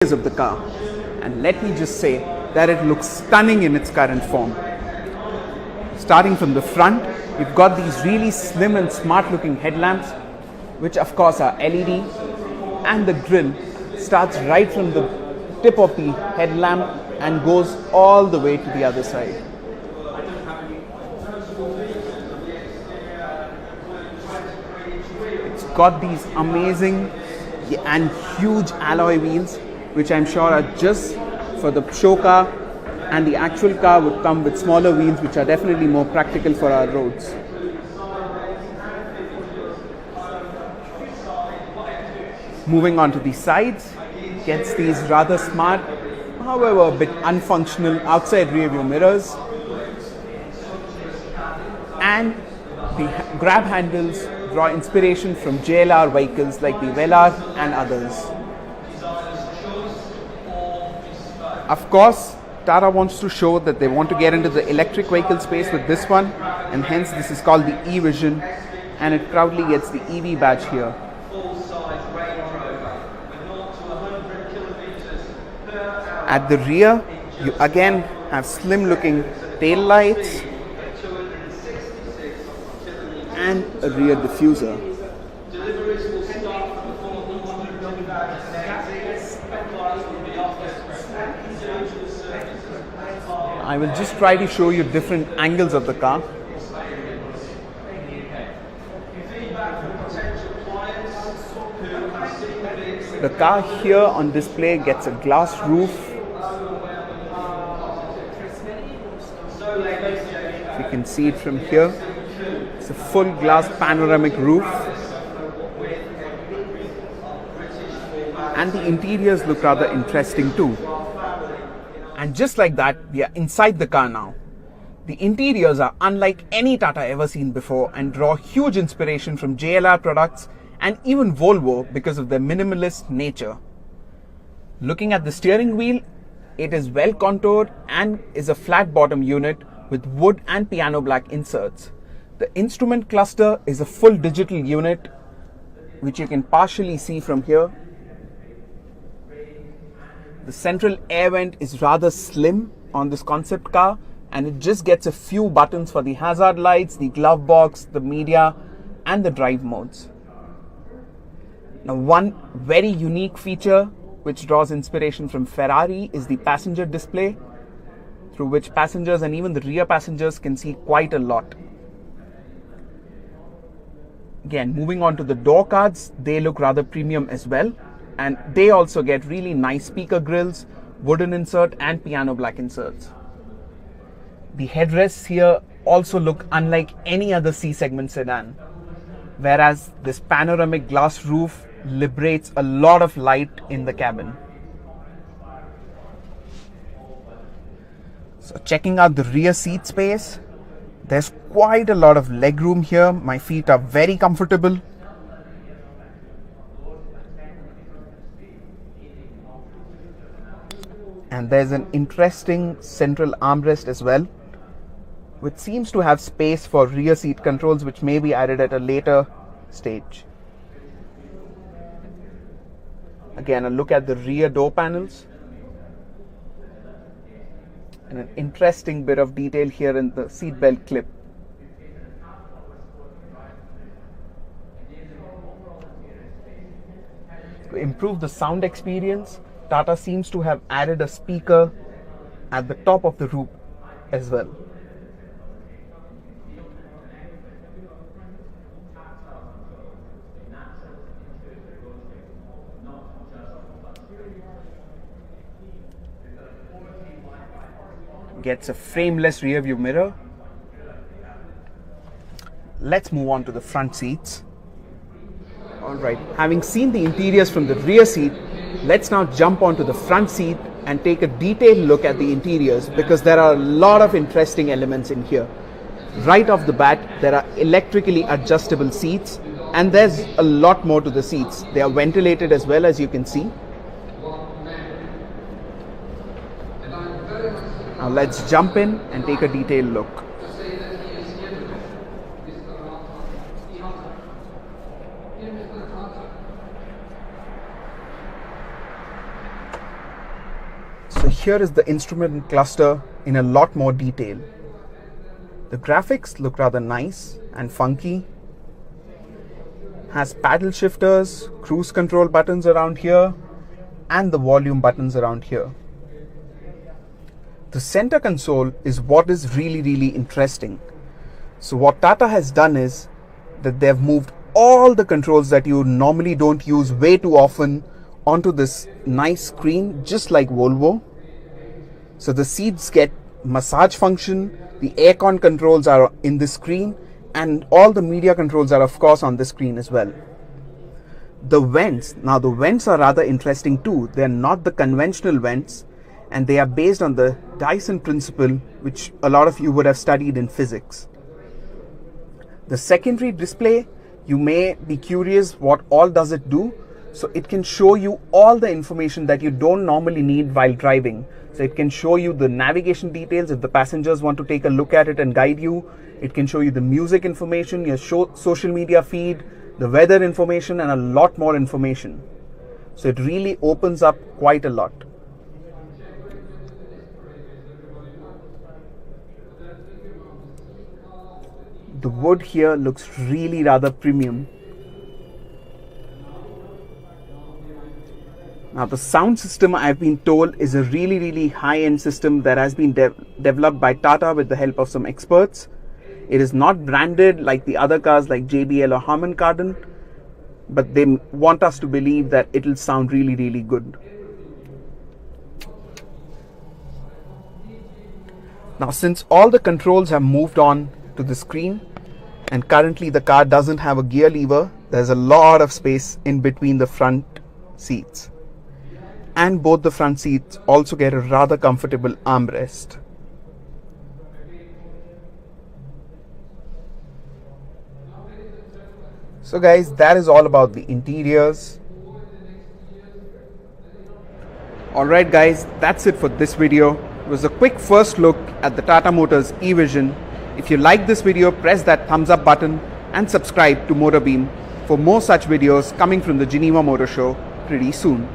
of the car, and let me just say that it looks stunning in its current form. Starting from the front, we've got these really slim and smart looking headlamps, which of course are LED, and the grille starts right from the tip of the headlamp and goes all the way to the other side. It's got these amazing and huge alloy wheels, which I'm sure are just for the show car, and the actual car would come with smaller wheels, which are definitely more practical for our roads. Moving on to the sides, gets these rather smart, however a bit unfunctional outside rear view mirrors, and the grab handles draw inspiration from JLR vehicles like the Velar and others. Of course, Tata wants to show that they want to get into the electric vehicle space with this one, and hence this is called the Evision, and it proudly gets the EV badge here. At the rear, you again have slim looking tail lights and a rear diffuser. I will just try to show you different angles of the car. The car here on display gets a glass roof. You can see it from here. It's a full glass panoramic roof. And the interiors look rather interesting too. And just like that, we are inside the car now. The interiors are unlike any Tata ever seen before and draw huge inspiration from JLR products and even Volvo because of their minimalist nature. Looking at the steering wheel, it is well contoured and is a flat bottom unit with wood and piano black inserts. The instrument cluster is a full digital unit, which you can partially see from here. The central air vent is rather slim on this concept car, and it just gets a few buttons for the hazard lights, the glove box, the media, and the drive modes. Now, one very unique feature which draws inspiration from Ferrari is the passenger display, through which passengers and even the rear passengers can see quite a lot. Again, moving on to the door cards, they look rather premium as well, and they also get really nice speaker grills, wooden insert and piano black inserts. The headrests here also look unlike any other C-segment sedan, whereas this panoramic glass roof liberates a lot of light in the cabin. So checking out the rear seat space, there's quite a lot of leg room here. My feet are very comfortable. And there's an interesting central armrest as well, which seems to have space for rear seat controls, which may be added at a later stage. Again, a look at the rear door panels, and an interesting bit of detail here in the seatbelt clip. To improve the sound experience, Tata seems to have added a speaker at the top of the roof as well. Gets a frameless rear view mirror. Let's move on to the front seats. Alright, having seen the interiors from the rear seat, let's now jump onto the front seat and take a detailed look at the interiors, because there are a lot of interesting elements in here. Right off the bat, there are electrically adjustable seats, and there's a lot more to the seats. They are ventilated as well, as you can see. Now let's jump in and take a detailed look. So here is the instrument cluster in a lot more detail. The graphics look rather nice and funky. Has paddle shifters, cruise control buttons around here, and the volume buttons around here. The center console is what is really interesting. So what Tata has done is that they've moved all the controls that you normally don't use way too often onto this nice screen, just like Volvo. So the seats get massage function, the aircon controls are in the screen, and all the media controls are of course on the screen as well. The vents, now the vents are rather interesting too. They're not the conventional vents, and they are based on the Dyson principle, which a lot of you would have studied in physics. The secondary display, you may be curious what all does it do. So it can show you all the information that you don't normally need while driving. So it can show you the navigation details if the passengers want to take a look at it and guide you. It can show you the music information, your social media feed, the weather information, and a lot more information. So it really opens up quite a lot. The wood here looks really rather premium. Now the sound system, I've been told, is a really high-end system that has been developed by Tata with the help of some experts. It is not branded like the other cars like JBL or Harman Kardon, but they want us to believe that it will sound really good. Now since all the controls have moved on to the screen, and currently the car doesn't have a gear lever, there's a lot of space in between the front seats. And both the front seats also get a rather comfortable armrest. So guys, that is all about the interiors. Alright guys, that's it for this video. It was a quick first look at the Tata Motors Evision. If you like this video, press that thumbs up button and subscribe to Motorbeam for more such videos coming from the Geneva Motor Show pretty soon.